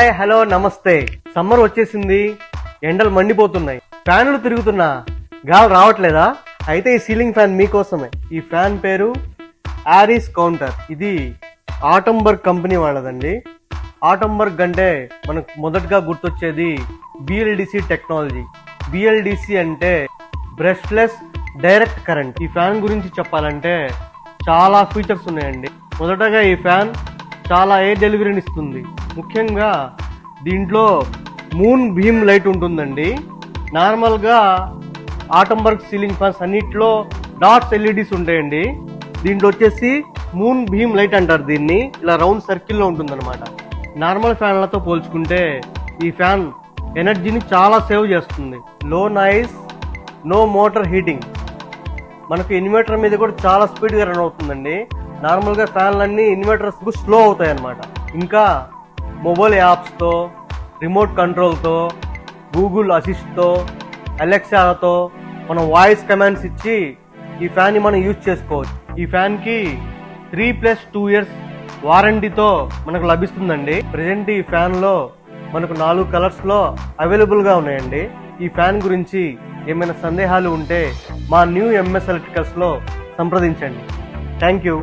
Hi hello నమస్తే. Summer వచ్చేసింది, ఎండలు మండిపోతున్నాయి, ఫ్యాన్లు తిరుగుతున్నా గాలి రావట్లేదా? అయితే ఈ సీలింగ్ ఫ్యాన్ మీకోసమే. ఈ ఫ్యాన్ పేరు ఆరిస్ కౌంటర్. ఇది ఆటంబర్గ్ కంపెనీ వాళ్ళదండి. ఆటంబర్గ్ అంటే మనకు మొదటగా గుర్తొచ్చేది బిఎల్డిసి టెక్నాలజీ. బిఎల్డిసి అంటే బ్రష్లెస్ డైరెక్ట్ కరెంట్. ఈ ఫ్యాన్ గురించి చెప్పాలంటే చాలా ఫీచర్స్ ఉన్నాయండి. మొదటగా ఈ ఫ్యాన్ చాలా ఎయిర్ డెలివరీని ఇస్తుంది. ముఖ్యంగా దీంట్లో మూన్ బీమ్ లైట్ ఉంటుందండి. నార్మల్గా ఆటంబర్గ్ సీలింగ్ ఫ్యాన్స్ అన్నిట్లో డాట్స్ ఎల్ఈడీస్ ఉంటాయండి. దీంట్లో వచ్చేసి మూన్ బీమ్ లైట్ అంటారు దీన్ని. ఇలా రౌండ్ సర్కిల్లో ఉంటుందన్నమాట. నార్మల్ ఫ్యాన్లతో పోల్చుకుంటే ఈ ఫ్యాన్ ఎనర్జీని చాలా సేవ్ చేస్తుంది. లో నాయిస్, నో మోటార్ హీటింగ్. మనకు ఇన్వర్టర్ మీద కూడా చాలా స్పీడ్గా రన్ అవుతుందండి. నార్మల్గా ఫ్యాన్లన్నీ ఇన్వర్టర్స్ స్లో అవుతాయి అన్నమాట. ఇంకా మొబైల్ యాప్స్తో, రిమోట్ కంట్రోల్తో, గూగుల్ అసిస్ట్తో, అలెక్సాతో మనం వాయిస్ కమాండ్స్ ఇచ్చి ఈ ఫ్యాన్ని మనం యూజ్ చేసుకోవచ్చు. ఈ ఫ్యాన్కి 3+2 years వారంటీతో మనకు లభిస్తుందండి. ప్రజెంట్ ఈ ఫ్యాన్లో మనకు 4 కలర్స్లో అవైలబుల్గా ఉన్నాయండి. ఈ ఫ్యాన్ గురించి ఏమైనా సందేహాలు ఉంటే మా న్యూ ఎంఎస్ ఎలక్ట్రికల్స్లో సంప్రదించండి. Thank you.